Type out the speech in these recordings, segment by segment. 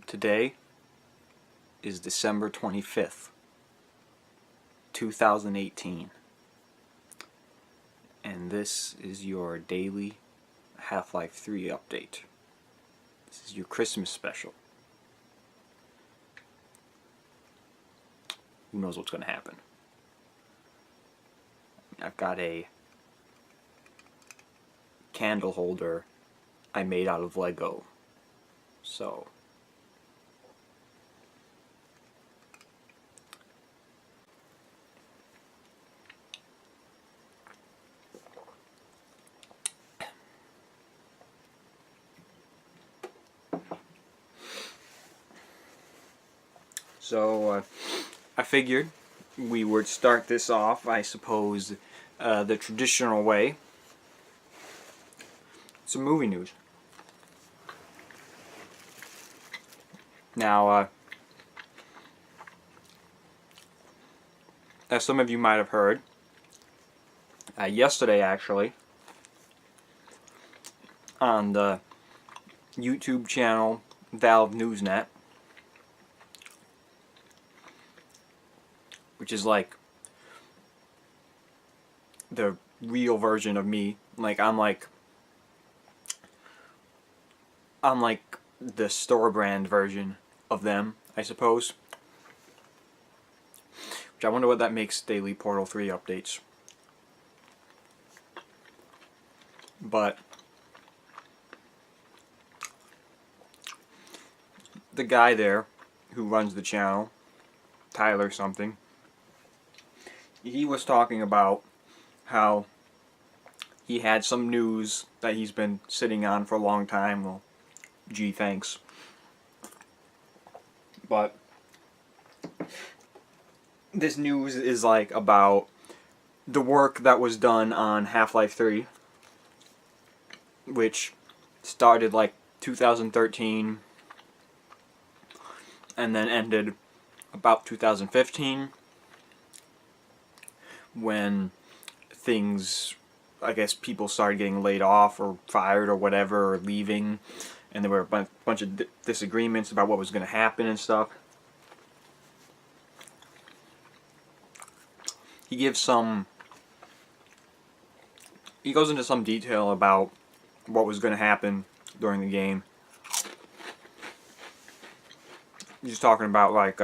Today is December 25th, 2018, and this is your daily Half-Life 3 update. This is your Christmas special. Who knows what's going to happen? I've got a candle holder I made out of Lego, so I figured we would start this off, I suppose, the traditional way. Some movie news. Now, as some of you might have heard, yesterday actually, on the YouTube channel Valve Newsnet, which is like the real version of me. I'm like the store brand version of them, I suppose. Which I wonder what that makes daily Portal 3 updates. But the guy there who runs the channel, Tyler something, he was talking about how he had some news that he's been sitting on for a long time. Well, gee, thanks. But this news is like about the work that was done on Half-Life 3, which started like 2013 and then ended about 2015, when things, I guess people started getting laid off or fired or whatever, or leaving, and there were a bunch of disagreements about what was going to happen and stuff. He goes into some detail about what was going to happen during the game. He's talking about like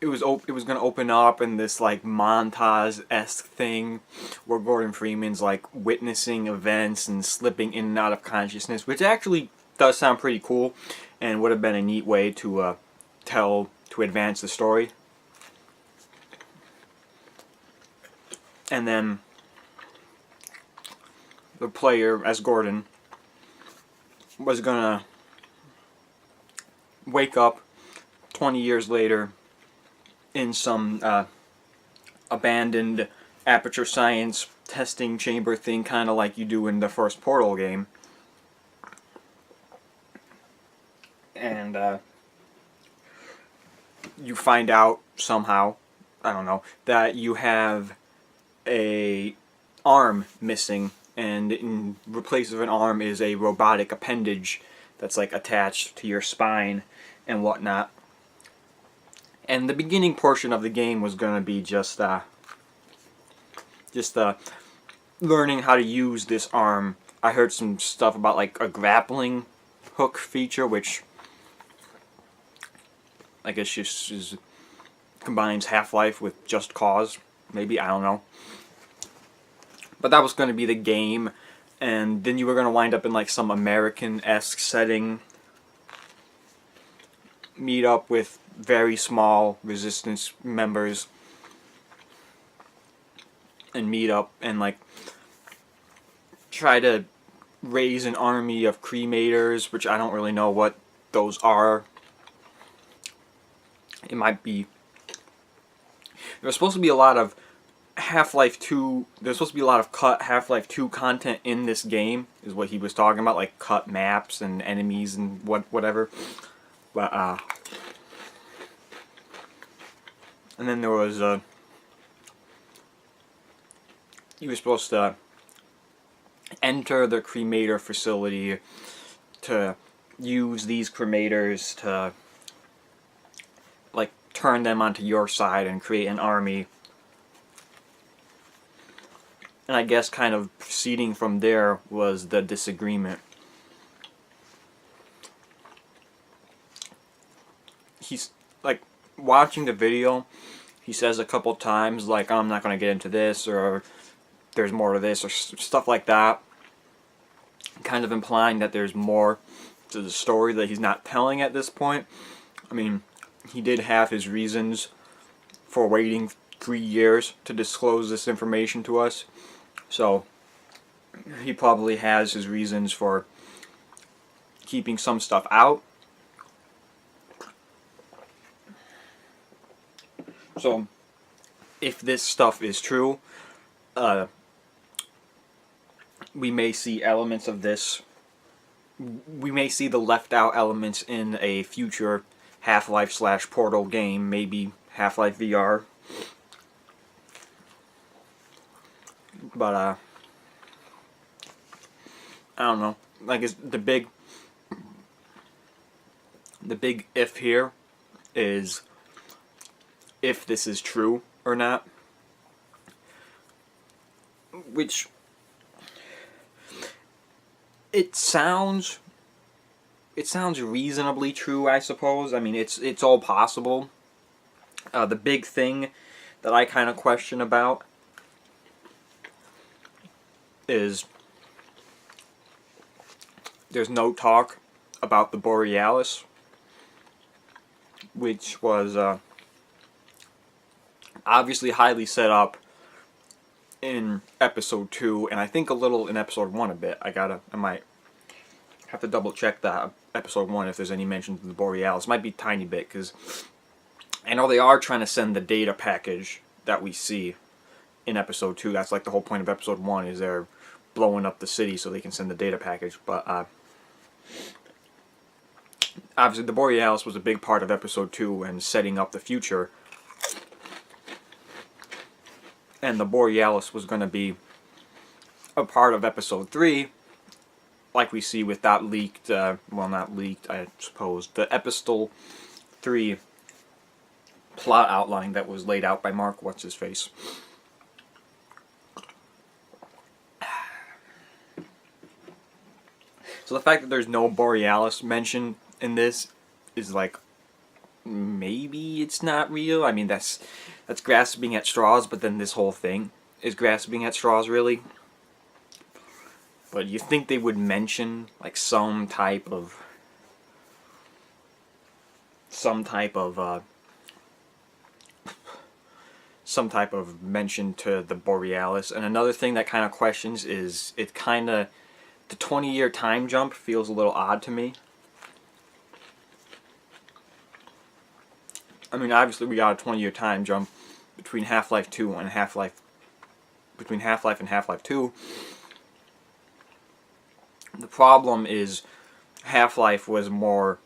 it was going to open up in this like montage-esque thing where Gordon Freeman's like witnessing events and slipping in and out of consciousness, which actually does sound pretty cool and would have been a neat way to advance the story. And then the player, as Gordon, was gonna wake up 20 years later in some abandoned Aperture Science testing chamber thing, kind of like you do in the first Portal game. And you find out somehow, I don't know, that you have a arm missing, and in replace of an arm is a robotic appendage that's like attached to your spine and whatnot. And the beginning portion of the game was going to be just learning how to use this arm. I heard some stuff about like a grappling hook feature, which I guess just combines Half-Life with Just Cause. Maybe, I don't know. But that was going to be the game, and then you were going to wind up in like some American-esque setting, meet up with very small Resistance members, and meet up and like try to raise an army of cremators, which I don't really know what those are. It might be, there's supposed to be a lot of Half-Life 2, there's supposed to be a lot of cut Half-Life 2 content in this game, is what he was talking about, like cut maps and enemies and whatever. But and then there was you were supposed to enter the cremator facility to use these cremators to like turn them onto your side and create an army. And I guess kind of proceeding from there was the disagreement. He's like watching the video, he says a couple times like, I'm not going to get into this, or there's more to this, or stuff like that, kind of implying that there's more to the story that he's not telling at this point. I mean, he did have his reasons for waiting 3 years to disclose this information to us, so he probably has his reasons for keeping some stuff out. So if this stuff is true, we may see elements of this. We may see the left out elements in a future Half-Life / Portal game, maybe Half-Life VR. But I don't know. Like, it's the big if here is if this is true or not, which it sounds reasonably true, I suppose. I mean, it's all possible. The big thing that I kind of question about is there's no talk about the Borealis, which was obviously highly set up in episode 2, and I think a little in episode 1 a bit. I might have to double check that episode 1 if there's any mention of the Borealis. Might be a tiny bit, because I know they are trying to send the data package that we see in episode 2. That's like the whole point of episode 1, is they're blowing up the city so they can send the data package. But obviously the Borealis was a big part of episode 2 and setting up the future. And the Borealis was going to be a part of episode 3, like we see with that leaked, well, not leaked, I suppose, the Epistle 3 plot outline that was laid out by Mark What's-His-Face. So the fact that there's no Borealis mentioned in this is like, maybe it's not real. I mean, that's grasping at straws, but then this whole thing is grasping at straws, really. But you think they would mention like some type of mention to the Borealis. And another thing that kind of questions is the 20-year time jump feels a little odd to me. I mean, obviously we got a 20-year time jump between Half-Life 2 and between Half-Life and Half-Life 2. The problem is Half-Life was more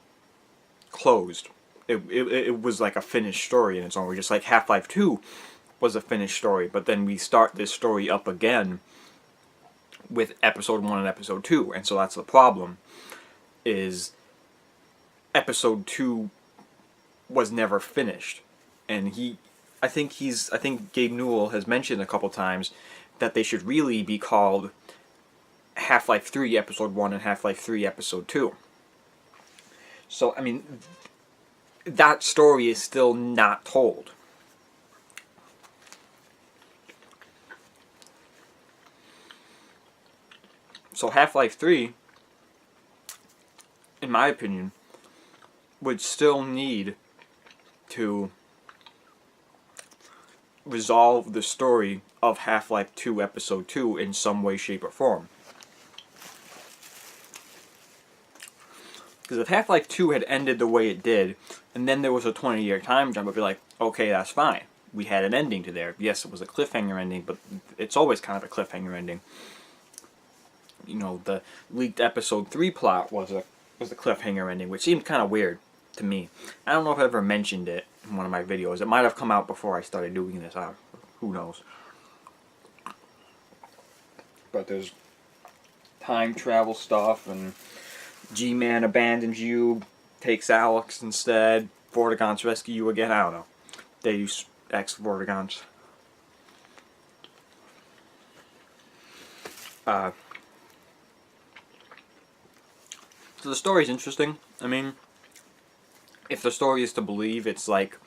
closed. It was like a finished story in its own way, just like Half-Life 2 was a finished story. But then we start this story up again with Episode 1 and Episode 2, and so that's the problem, is Episode 2 was never finished. And I think Gabe Newell has mentioned a couple times that they should really be called Half-Life 3 Episode 1 and Half-Life 3 Episode 2. So, I mean, that story is still not told. So Half-Life 3, in my opinion, would still need to resolve the story of Half-Life 2 Episode 2 in some way, shape, or form. Because if Half-Life 2 had ended the way it did, and then there was a 20-year time jump, I'd be like, okay, that's fine. We had an ending to there. Yes, it was a cliffhanger ending, but it's always kind of a cliffhanger ending. You know, the leaked Episode 3 plot was a cliffhanger ending, which seemed kind of weird to me. I don't know if I ever mentioned it in one of my videos. It might have come out before I started doing this. Who knows? But there's time travel stuff and G-Man abandons you, takes Alex instead, Vortigaunts rescue you again, I don't know. Deus Ex Vortigaunts. So the story's interesting. I mean, if the story is to believe, it's like,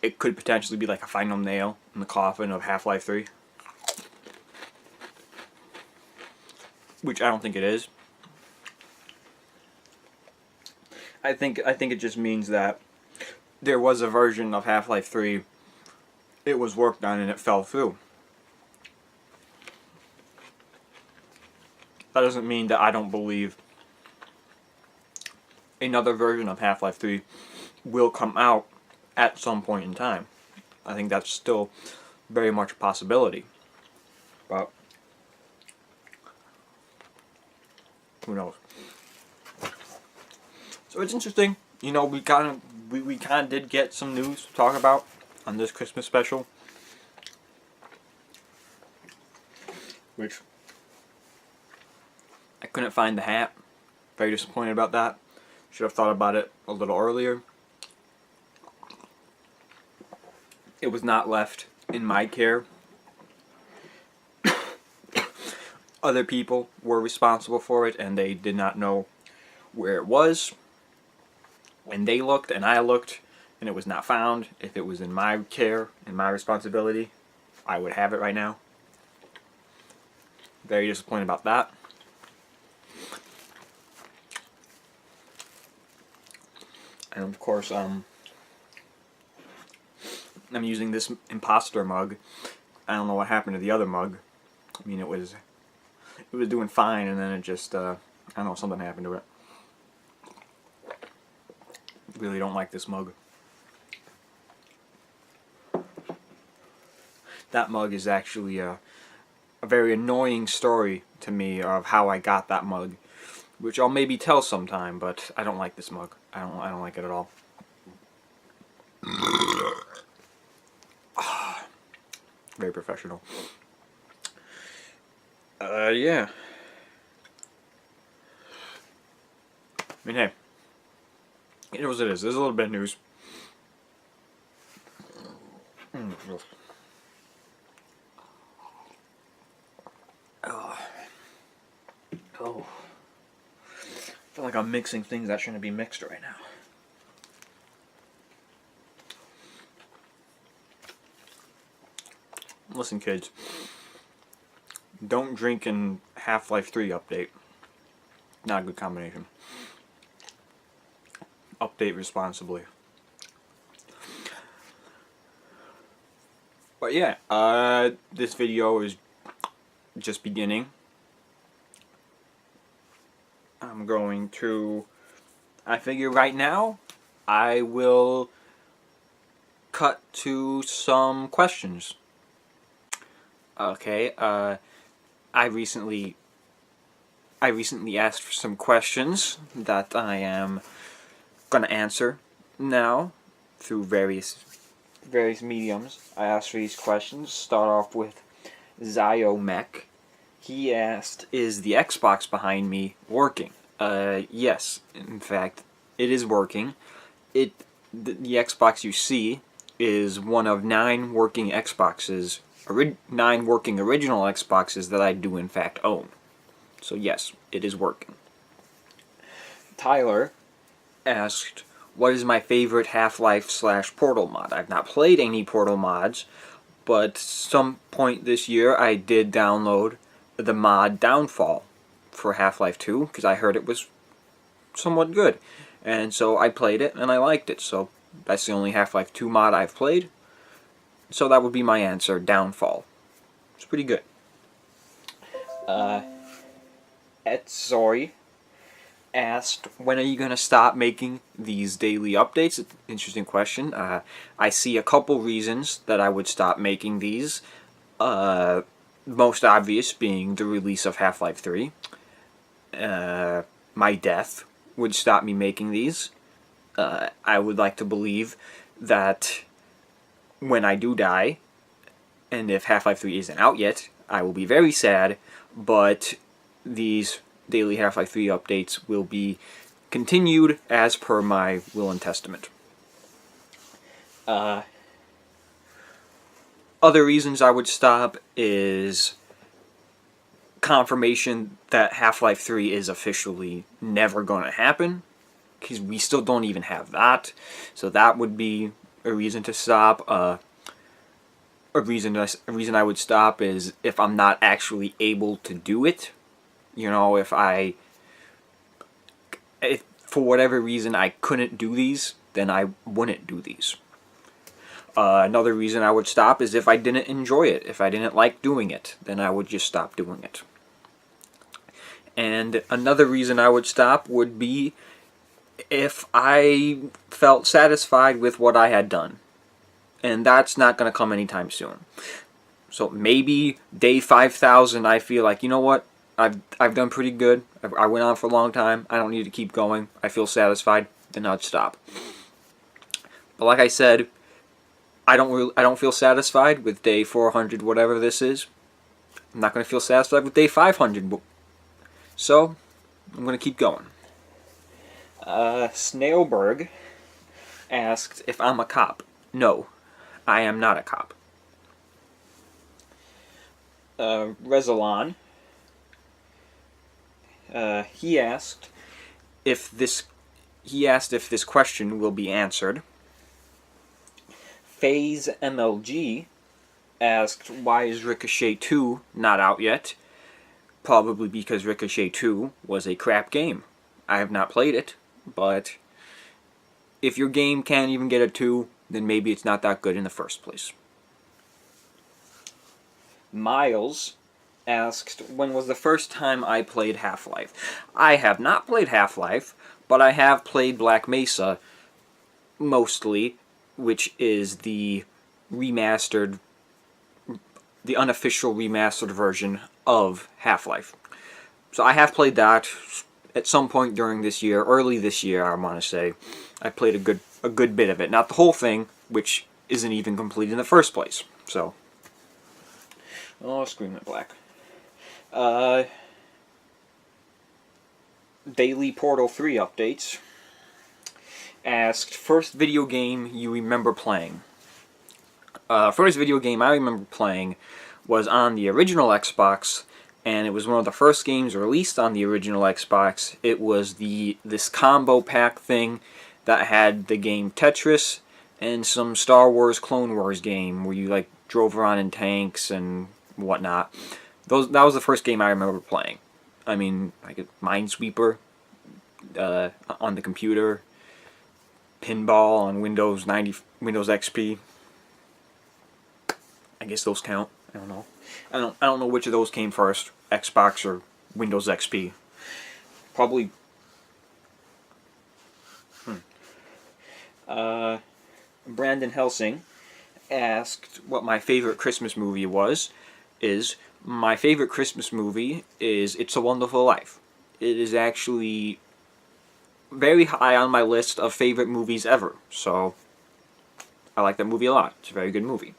it could potentially be like a final nail in the coffin of Half-Life 3. Which I don't think it is. I think it just means that there was a version of Half-Life 3, it was worked on and it fell through. That doesn't mean that I don't believe another version of Half-Life 3 will come out at some point in time. I think that's still very much a possibility. But who knows? So it's interesting. You know, we kind of did get some news to talk about on this Christmas special, which I couldn't find the hat. Very disappointed about that. Should have thought about it a little earlier. It was not left in my care. Other people were responsible for it, and they did not know where it was. When they looked and I looked and it was not found, if it was in my care and my responsibility, I would have it right now. Very disappointed about that. And of course, I'm using this imposter mug. I don't know what happened to the other mug. I mean, it was doing fine, and then it just, I don't know, something happened to it. Really don't like this mug. That mug is actually a very annoying story to me of how I got that mug, which I'll maybe tell sometime, but I don't like this mug. I don't like it at all. Very professional. Yeah. I mean, hey. It is what it is. There's a little bit of news. Oh. I feel like I'm mixing things that shouldn't be mixed right now. Listen, kids. Don't drink in Half-Life 3 update. Not a good combination. Update responsibly. But yeah, this video is just beginning. I'm going to, I figure right now, I will cut to some questions. Okay, I recently asked for some questions that I am gonna answer now through various mediums. I asked for these questions. Start off with Ziomech. He asked, "Is the Xbox behind me working?" Yes, in fact, it is working. The Xbox you see is one of 9 working Xboxes, 9 working original Xboxes that I do in fact own. So yes, it is working. Tyler asked, "What is my favorite Half-Life / Portal mod?" I've not played any Portal mods, but some point this year I did download the mod Downfall for Half-Life 2, because I heard it was somewhat good. And so I played it, and I liked it. So that's the only Half-Life 2 mod I've played. So that would be my answer, Downfall. It's pretty good. Etsoi asked, "When are you going to stop making these daily updates?" Interesting question. I see a couple reasons that I would stop making these. Most obvious being the release of Half-Life 3. My death would stop me making these. I would like to believe that when I do die, and if Half-Life 3 isn't out yet, I will be very sad, but these daily Half-Life 3 updates will be continued as per my will and testament. Other reasons I would stop is confirmation that Half-Life 3 is officially never going to happen, because we still don't even have that. So that would be a reason to stop. A reason I would stop is if I'm not actually able to do it. You know, if for whatever reason I couldn't do these, then I wouldn't do these. Another reason I would stop is if I didn't enjoy it. If I didn't like doing it, then I would just stop doing it. And another reason I would stop would be if I felt satisfied with what I had done. And that's not going to come anytime soon. So maybe day 5,000 I feel like, you know what, I've done pretty good. I went on for a long time. I don't need to keep going. I feel satisfied. Then I'd stop. But like I said, I don't feel satisfied with day 400, whatever this is. I'm not going to feel satisfied with day 500. So, I'm going to keep going. Snailberg asked if I'm a cop. No, I am not a cop. Rezalon, he asked if this question will be answered. Phase MLG asked, why is Ricochet 2 not out yet? Probably because Ricochet 2 was a crap game. I have not played it, but if your game can't even get a 2, then maybe it's not that good in the first place. Miles asked, when was the first time I played Half-Life? I have not played Half-Life, but I have played Black Mesa, mostly, which is the unofficial remastered version of Half-Life. So I have played that at some point during this year, early this year, I want to say. I played a good bit of it. Not the whole thing, which isn't even complete in the first place. So, oh, Screaming Black. Daily Portal 3 updates. Asked, first video game you remember playing. First video game I remember playing was on the original Xbox, and it was one of the first games released on the original Xbox. It was this combo pack thing that had the game Tetris and some Star Wars Clone Wars game where you like drove around in tanks and whatnot. That was the first game I remember playing. I mean, like Minesweeper on the computer, Pinball on Windows XP. I guess those count. I don't know. I don't know which of those came first, Xbox or Windows XP. Probably. Brandon Helsing asked what my favorite Christmas movie is. My favorite Christmas movie is It's a Wonderful Life. It is actually very high on my list of favorite movies ever, so I like that movie a lot. It's a very good movie.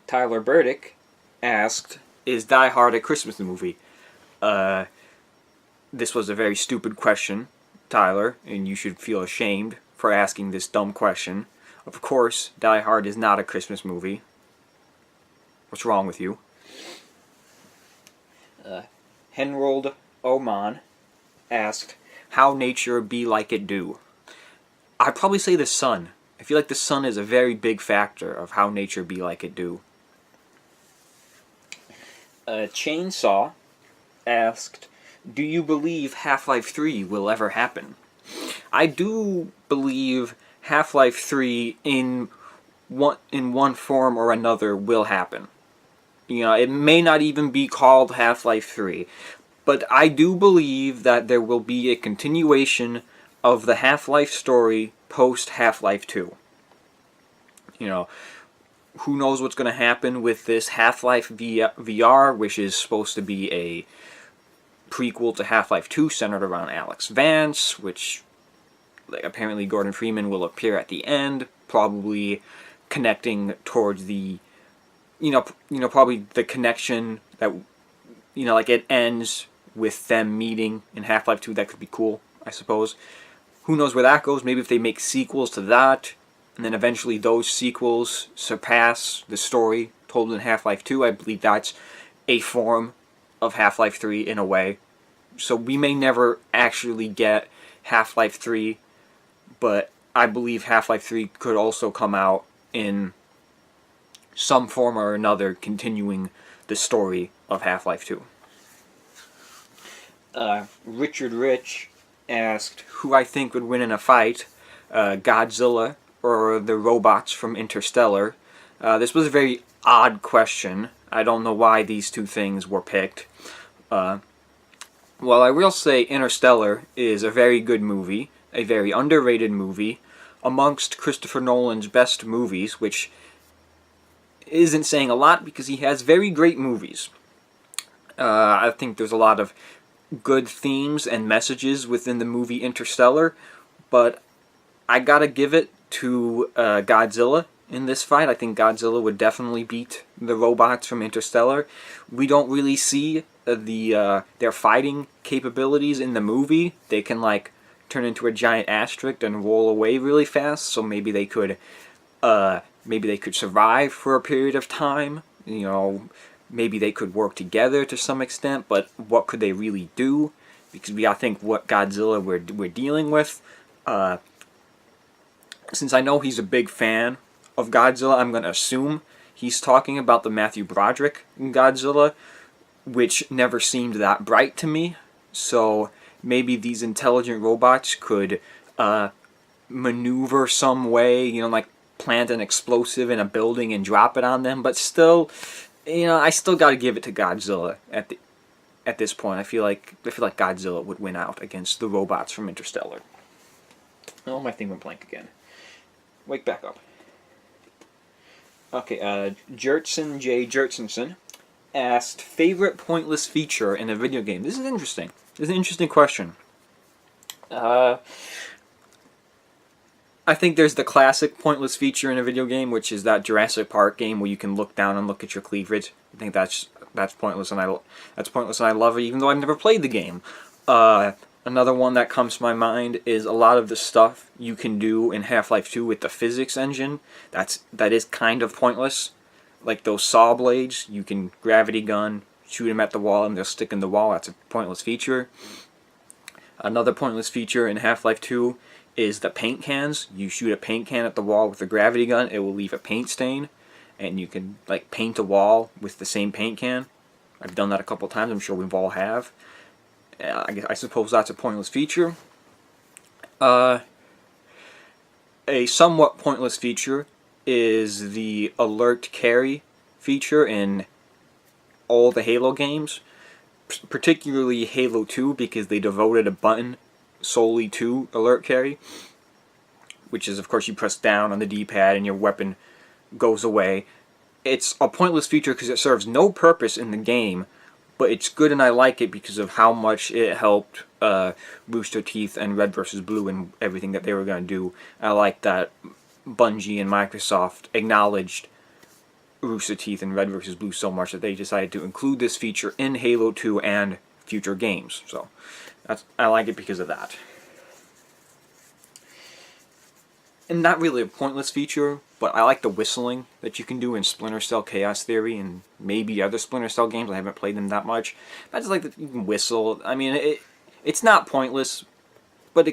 Tyler Burdick asked, is Die Hard a Christmas movie? This was a very stupid question, Tyler, and you should feel ashamed for asking this dumb question. Of course, Die Hard is not a Christmas movie. What's wrong with you? Henrold Oman asked, how nature be like it do? I'd probably say the sun. I feel like the sun is a very big factor of how nature be like it do. Chainsaw asked, do you believe Half-Life 3 will ever happen? I do believe Half-Life 3 in one form or another will happen. You know, it may not even be called Half-Life 3, but I do believe that there will be a continuation of the Half-Life story post Half-Life 2. You know, who knows what's going to happen with this Half-Life VR, which is supposed to be a prequel to Half-Life 2 centered around Alex Vance, which apparently Gordon Freeman will appear at the end, probably connecting towards the, probably the connection that, like it ends with them meeting in Half-Life 2. That could be cool, I suppose. Who knows where that goes? Maybe if they make sequels to that, and then eventually those sequels surpass the story told in Half-Life 2, I believe that's a form of Half-Life 3 in a way. So we may never actually get Half-Life 3, but I believe Half-Life 3 could also come out in some form or another, continuing the story of Half-Life 2. Richard Rich asked who I think would win in a fight, Godzilla or the robots from Interstellar. This was a very odd question. I don't know why these two things were picked. Well, I will say Interstellar is a very good movie, a very underrated movie, amongst Christopher Nolan's best movies, which isn't saying a lot because he has very great movies. I think there's a lot of good themes and messages within the movie Interstellar, but I gotta give it to Godzilla in this fight. I think Godzilla would definitely beat the robots from Interstellar. We don't really see their fighting capabilities in the movie. They can like turn into a giant asteroid and roll away really fast, so maybe they could survive for a period of time. You know, maybe they could work together to some extent, but what could they really do? Because we gotta think what Godzilla we're dealing with. Since I know he's a big fan of Godzilla, I'm gonna assume he's talking about the Matthew Broderick Godzilla, which never seemed that bright to me. So maybe these intelligent robots could maneuver some way, you know, like plant an explosive in a building and drop it on them, but still, you know, I still gotta give it to Godzilla at this point. I feel like Godzilla would win out against the robots from Interstellar. Oh, my thing went blank again. Wake back up. Okay, Jertson J. Jertsonson asked, favorite pointless feature in a video game? This is interesting. This is an interesting question. I think there's the classic pointless feature in a video game, which is that Jurassic Park game where you can look down and look at your cleavage. I think that's pointless, and I love it, even though I've never played the game. Another one that comes to my mind is a lot of the stuff you can do in Half-Life 2 with the physics engine. That is kind of pointless. Like those saw blades, you can gravity gun, shoot them at the wall, and they'll stick in the wall. That's a pointless feature. Another pointless feature in Half-Life 2 is the paint cans. You shoot a paint can at the wall with a gravity gun, it will leave a paint stain, and you can like paint a wall with the same paint can. I've done that a couple times, I'm sure we've all have. I suppose that's a pointless feature. A somewhat pointless feature is the alert carry feature in all the Halo games, particularly Halo 2, because they devoted a button solely to alert carry, which is, of course, you press down on the D-pad and your weapon goes away. It's a pointless feature because it serves no purpose in the game, but it's good and I like it because of how much it helped Rooster Teeth and Red vs. Blue and everything that they were going to do. I like that Bungie and Microsoft acknowledged Rooster Teeth and Red vs. Blue so much that they decided to include this feature in Halo 2 and future games. So I like it because of that. And not really a pointless feature, but I like the whistling that you can do in Splinter Cell Chaos Theory and maybe other Splinter Cell games. I haven't played them that much. I just like that you can whistle. I mean, it's not pointless, but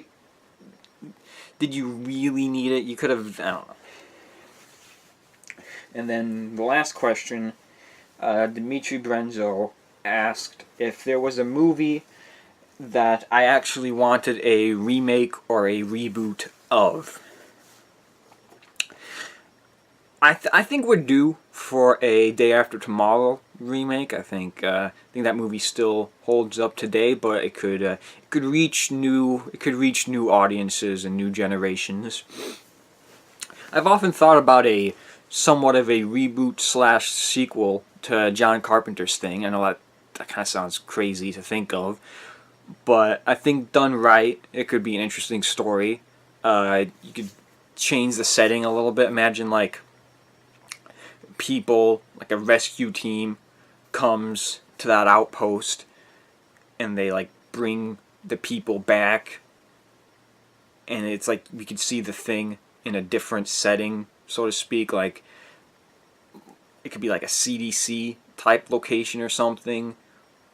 did you really need it? You could have, I don't know. And then the last question, Dimitri Brenzo asked if there was a movie that I actually wanted a remake or a reboot of. I think we're due for a Day After Tomorrow remake. I think that movie still holds up today, but it could reach new audiences and new generations. I've often thought about a somewhat of a reboot / sequel to John Carpenter's Thing. I know that kind of sounds crazy to think of, but I think done right, it could be an interesting story. You could change the setting a little bit. Imagine like people, like a rescue team, comes to that outpost, and they like bring the people back, and it's like we could see the Thing in a different setting, so to speak. Like it could be like a CDC type location or something,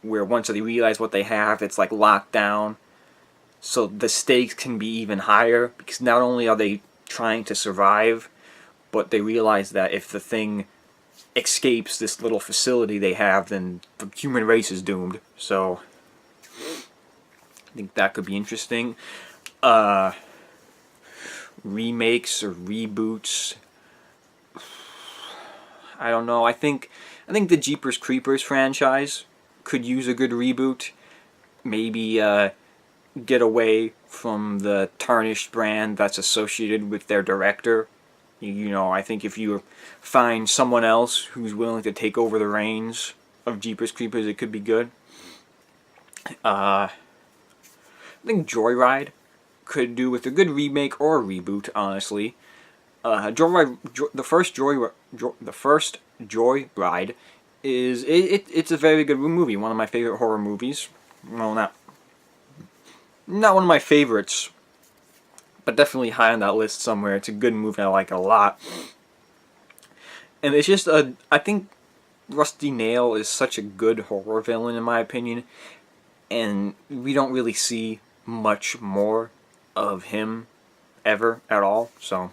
where once they realize what they have, it's like locked down. So the stakes can be even higher, because not only are they trying to survive, but they realize that if the Thing escapes this little facility they have, then the human race is doomed. So I think that could be interesting. Remakes or reboots, I don't know. I think the Jeepers Creepers franchise could use a good reboot. Maybe get away from the tarnished brand that's associated with their director. You know, I think if you find someone else who's willing to take over the reins of Jeepers Creepers, it could be good. I think Joyride could do with a good remake or a reboot, honestly. Joyride, the first Joyride it's a very good movie. One of my favorite horror movies. Well, not one of my favorites, but definitely high on that list somewhere. It's a good movie. I like it a lot. And it's just I think Rusty Nail is such a good horror villain in my opinion, and we don't really see much more of him ever at all. So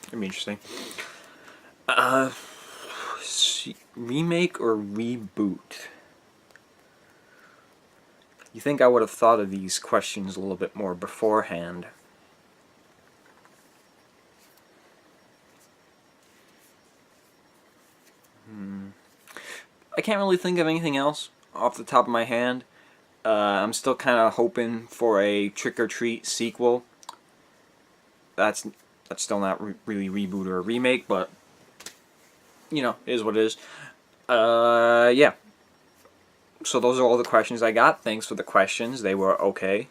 it'd be interesting. Remake or reboot? You think I would have thought of these questions a little bit more beforehand? I can't really think of anything else off the top of my hand. I'm still kind of hoping for a Trick or Treat sequel. That's still not really reboot or a remake, but you know, it is what it is. Yeah. So those are all the questions I got. Thanks for the questions. They were okay.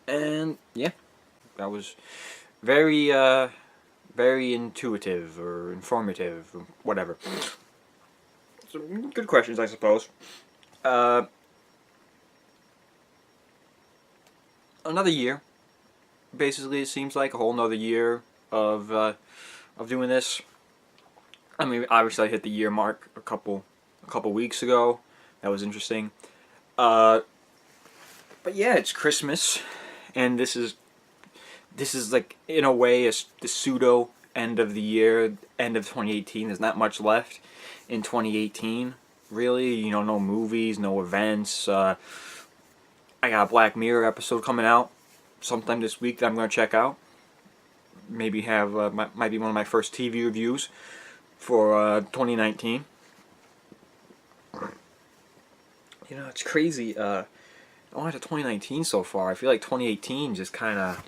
And yeah, that was very very intuitive or informative or whatever. So, good questions, I suppose. Another year. Basically, it seems like a whole nother year of doing this. I mean, obviously, I hit the year mark a couple weeks ago. That was interesting. But yeah, it's Christmas, and this is like in a way the pseudo end of the year, end of 2018. There's not much left in 2018, really. You know, no movies, no events. I got a Black Mirror episode coming out sometime this week that I'm going to check out. Maybe have might be one of my first TV reviews for 2019. You know, it's crazy. Only to 2019 so far. I feel like 2018 just kind of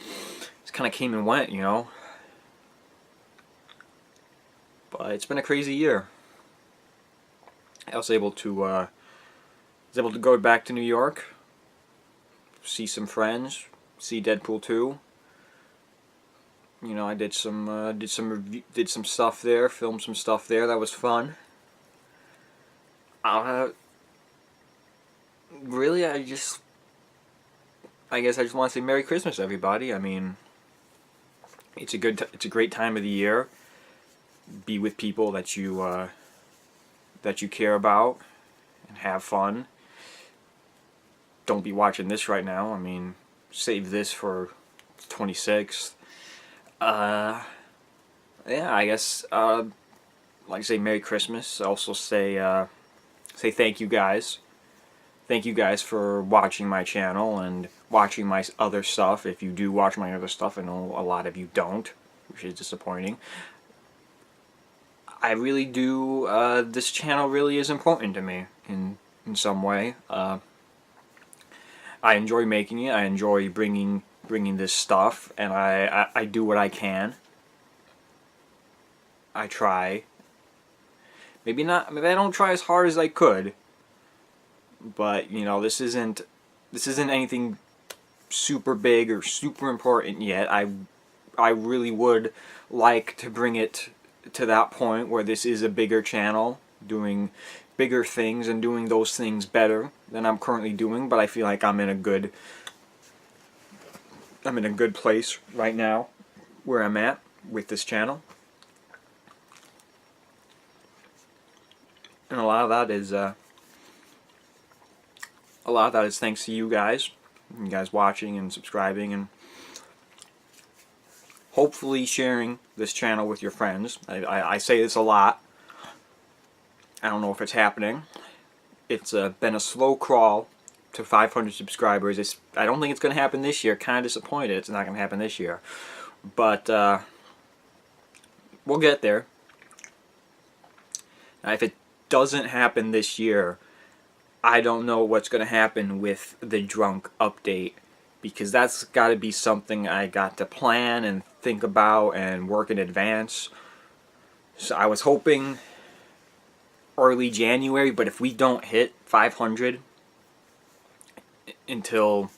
came and went, you know. But it's been a crazy year. I was able to go back to New York, see some friends, see Deadpool 2. You know, I did some stuff there, filmed some stuff there. That was fun. Really, I guess I just want to say Merry Christmas, everybody. I mean, it's a great time of the year. Be with people that you care about and have fun. Don't be watching this right now. I mean, save this for 26th. Yeah, I guess like I say Merry Christmas. Also say thank you guys. Thank you guys for watching my channel and watching my other stuff. If you do watch my other stuff, I know a lot of you don't, which is disappointing. I really do, this channel really is important to me in some way. I enjoy making it. I enjoy bringing this stuff, and I do what I can. I try. Maybe I don't try as hard as I could. But, you know, this isn't anything super big or super important yet. I really would like to bring it to that point where this is a bigger channel, doing bigger things and doing those things better than I'm currently doing, but I feel like I'm in a good place right now where I'm at with this channel. And a lot of that is thanks to you guys watching and subscribing and hopefully sharing this channel with your friends. I say this a lot. I don't know if it's happening. It's been a slow crawl to 500 subscribers. I don't think it's going to happen this year. Kind of disappointed it's not going to happen this year. But we'll get there. If it doesn't happen this year, I don't know what's going to happen with the drunk update, because that's got to be something I got to plan and think about and work in advance. So I was hoping early January, but if we don't hit 500 until,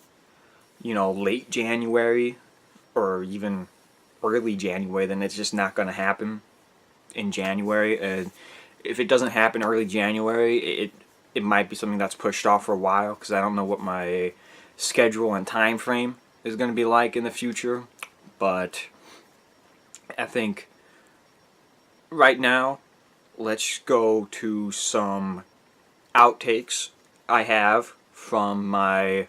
you know, late January or even early January, then it's just not going to happen in January. And if it doesn't happen early January, it might be something that's pushed off for a while, because I don't know what my schedule and time frame is going to be like in the future. But I think right now, let's go to some outtakes I have from my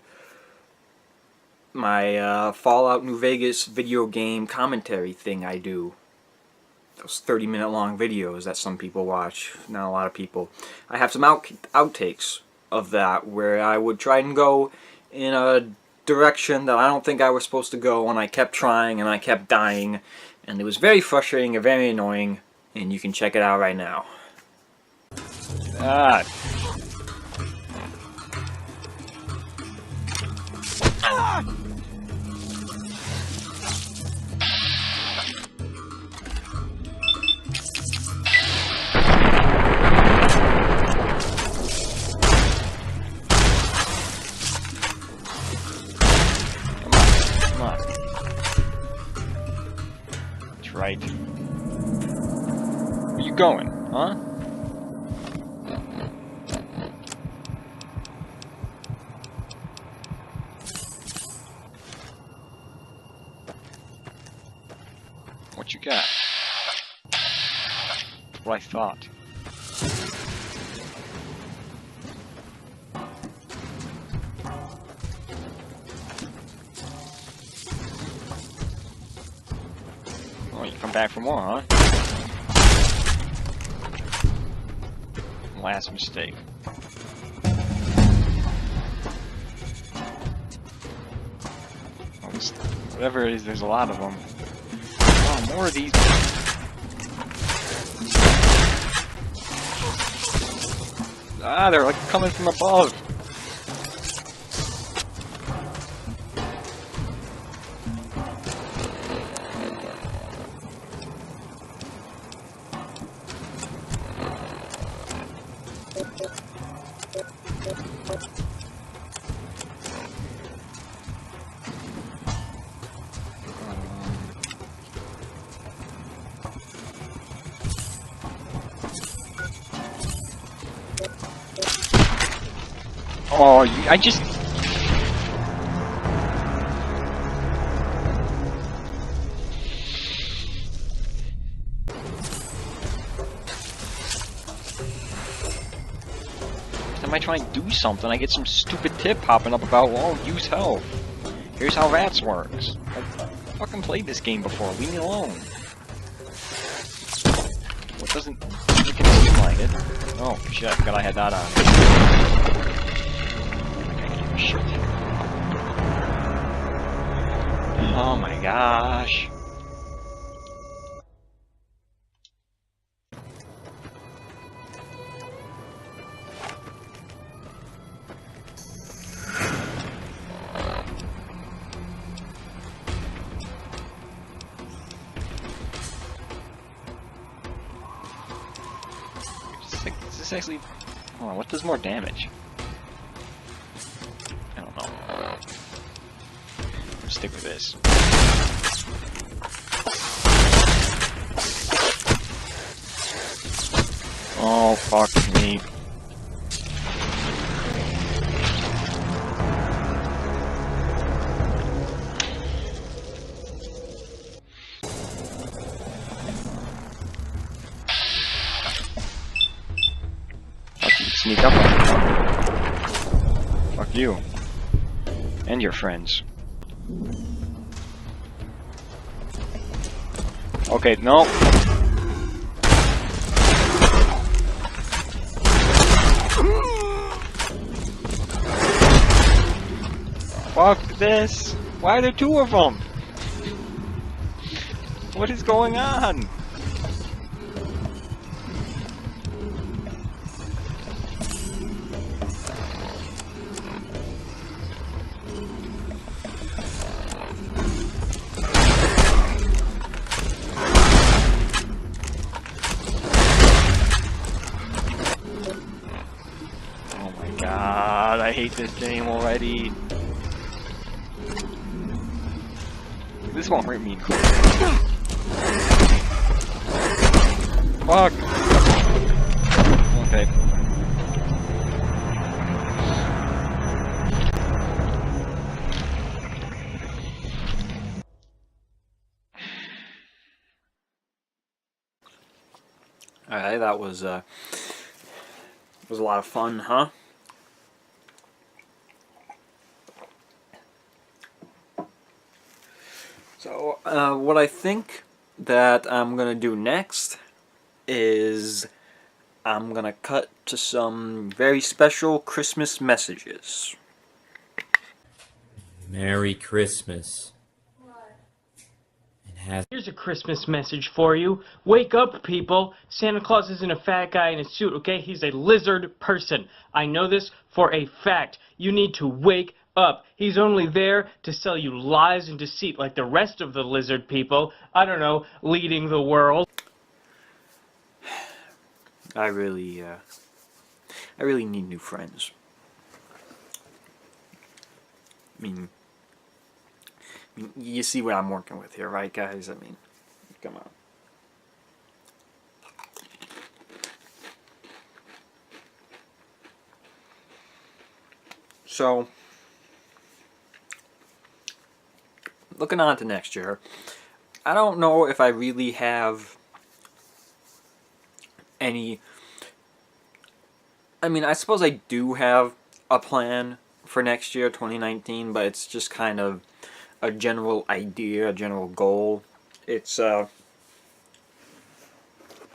Fallout New Vegas video game commentary thing I do. Those 30-minute long videos that some people watch, not a lot of people. I have some outtakes of that where I would try and go in a direction that I don't think I was supposed to go, and I kept trying and I kept dying, and it was very frustrating and very annoying, and you can check it out right now. Ah. Come on. That's right. Where you going, huh? What you got? What I thought. Oh, you come back for more, huh? Last mistake. Oh, whatever it is, there's a lot of them. Oh, more of these. Ah, they're like coming from above. Oh, I just... Every time I try and do something, I get some stupid tip popping up about, well, use health. Here's how VATS works. I fucking played this game before, leave me alone. What doesn't seem like it? Oh, shit, I forgot I had that on. Shit. Oh my gosh. Is this actually... Hold on, what does more damage? I don't know. I'll stick with this. Oh, fuck me. Sneak up on me, huh? Fuck you. And your friends. Okay, no. Fuck this! Why are there two of them? What is going on? Oh my god, I hate this game already. This won't hurt me. Fuck! Okay. Alright, that was a lot of fun, huh? So, what I think that I'm gonna do next is I'm gonna cut to some very special Christmas messages. Merry Christmas. Here's a Christmas message for you. Wake up, people. Santa Claus isn't a fat guy in a suit, okay? He's a lizard person. I know this for a fact. You need to wake up. He's only there to sell you lies and deceit like the rest of the lizard people. I don't know, leading the world. I really need new friends. I mean, you see what I'm working with here, right, guys? I mean, come on. So, looking on to next year, I don't know if I really have any... I mean, I suppose I do have a plan for next year, 2019, but it's just kind of a general idea, a general goal. It's, I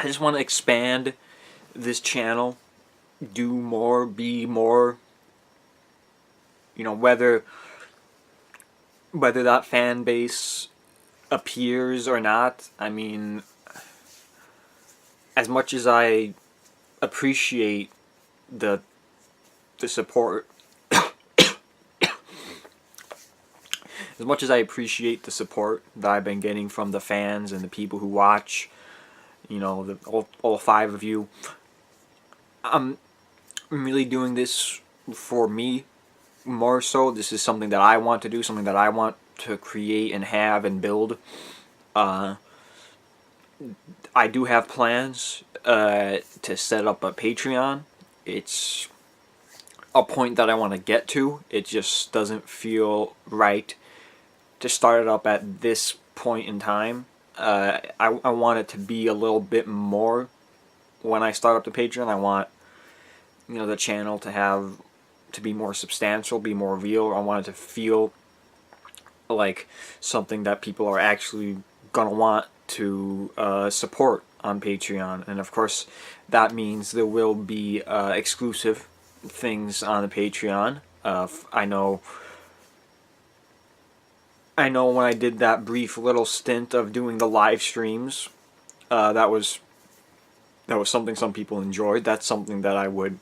just want to expand this channel, do more, be more, you know, whether that fan base appears or not. I mean, as much as I appreciate the support, as much as I appreciate the support that I've been getting from the fans and the people who watch, you know, all 5 of you, I'm really doing this for me more so. This is something that I want to do, something that I want to create and have and build. I do have plans to set up a Patreon. It's a point that I want to get to. It just doesn't feel right to start it up at this point in time. I want it to be a little bit more when I start up the Patreon. I want, you know, the channel to be more substantial, be more real. I want it to feel like something that people are actually gonna want to support on Patreon. And of course, that means there will be exclusive things on the Patreon. I know when I did that brief little stint of doing the live streams, that was something some people enjoyed. That's something that I would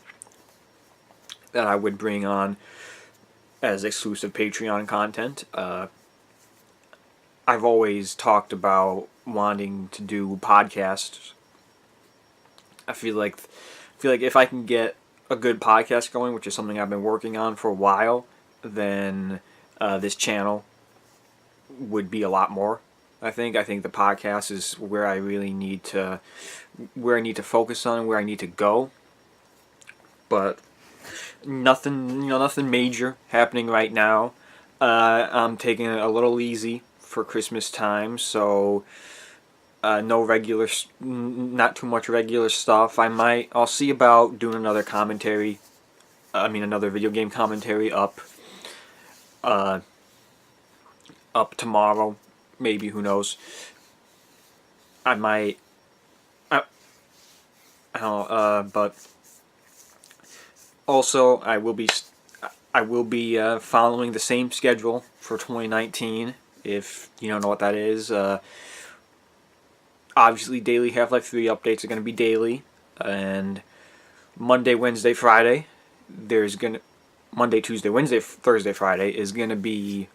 bring on as exclusive Patreon content. I've always talked about wanting to do podcasts. I feel like if I can get a good podcast going, which is something I've been working on for a while, then this channel would be a lot more. I think the podcast is where I really need to focus on, where I need to go. But nothing major happening right now. I'm taking it a little easy for Christmas time, so No regular, not too much regular stuff. I'll see about doing another commentary. Another video game commentary up tomorrow, maybe, who knows. I might, I don't know, but also I will be following the same schedule for 2019. If you don't know what that is, obviously daily Half-Life 3 updates are going to be daily, and Monday, Wednesday, Friday, Monday, Tuesday, Wednesday, Thursday, Friday is going to be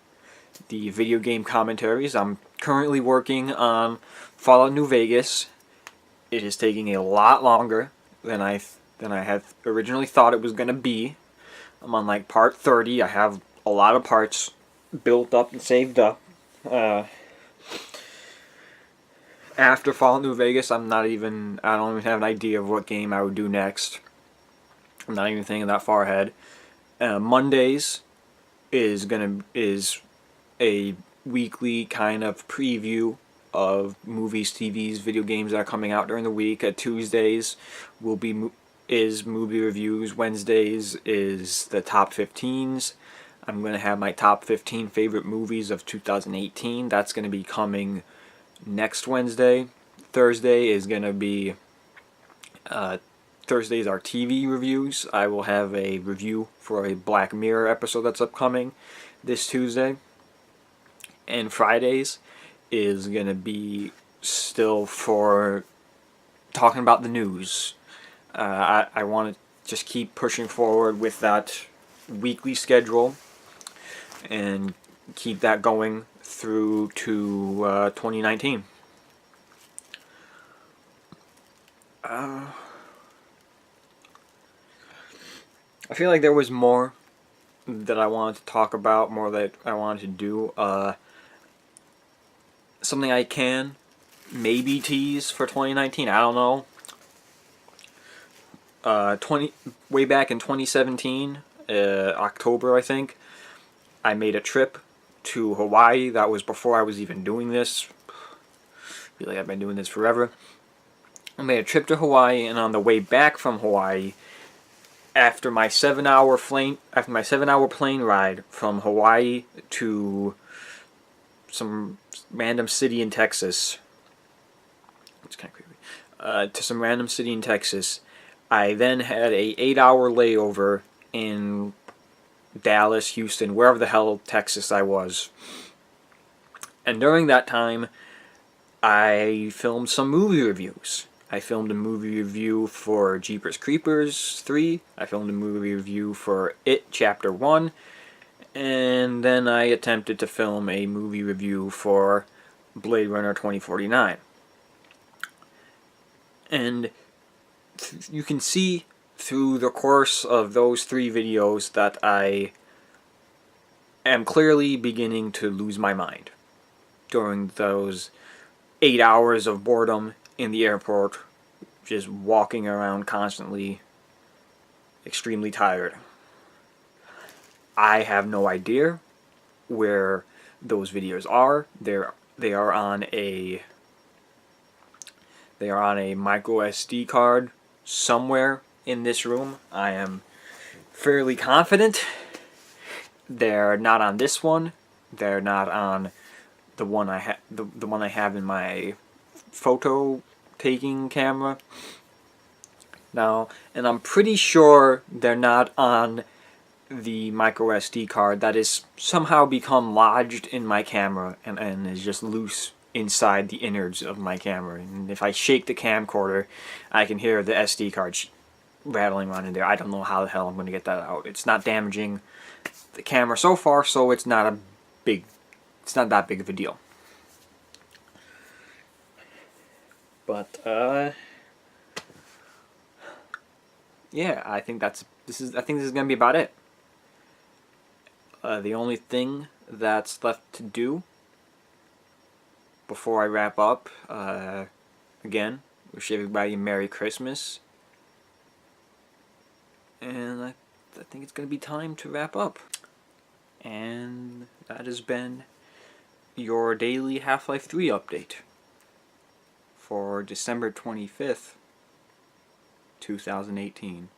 the video game commentaries. I'm currently working on Fallout New Vegas. It is taking a lot longer than I had originally thought it was going to be. I'm on like part 30. I have a lot of parts built up and saved up. After Fallout New Vegas, I don't even have an idea of what game I would do next. I'm not even thinking that far ahead. Mondays is a weekly kind of preview of movies, TVs, video games that are coming out during the week. Tuesdays is movie reviews. Wednesdays is the top 15s. I'm going to have my top 15 favorite movies of 2018. That's going to be coming next Wednesday. Thursday is going to be Thursdays are TV reviews. I will have a review for a Black Mirror episode that's upcoming this Tuesday. And Fridays is going to be still for talking about the news. I want to just keep pushing forward with that weekly schedule and keep that going through to 2019. I feel like there was more that I wanted to talk about, more that I wanted to do. Something I can maybe tease for 2019, I don't know. Way back in 2017, October I think, I made a trip to Hawaii. That was before I was even doing this. I feel like I've been doing this forever. I made a trip to Hawaii, and on the way back from Hawaii, after my 7-hour plane ride from Hawaii to some random city in Texas, it's kind of creepy, to some random city in Texas, I then had a 8-hour layover in Dallas, Houston, wherever the hell Texas I was. And during that time, I filmed some movie reviews. I filmed a movie review for Jeepers Creepers 3. I filmed a movie review for It Chapter 1. And then I attempted to film a movie review for Blade Runner 2049. And you can see through the course of those 3 videos that I am clearly beginning to lose my mind during those 8 hours of boredom in the airport, just walking around constantly, extremely tired. I have no idea where those videos are. They are on a micro SD card somewhere in this room. I am fairly confident they're not on this one. They're not on the one I have in my photo taking camera now, and I'm pretty sure they're not on the micro SD card that is somehow become lodged in my camera and is just loose inside the innards of my camera. And if I shake the camcorder, I can hear the SD card rattling around in there. I don't know how the hell I'm going to get that out. It's not damaging the camera so far, so it's not that big of a deal. But yeah, I think this is gonna be about it. The only thing that's left to do before I wrap up, again, wish everybody a Merry Christmas, and I think it's gonna be time to wrap up. And that has been your daily Half-Life 3 update. for December 25th, 2018.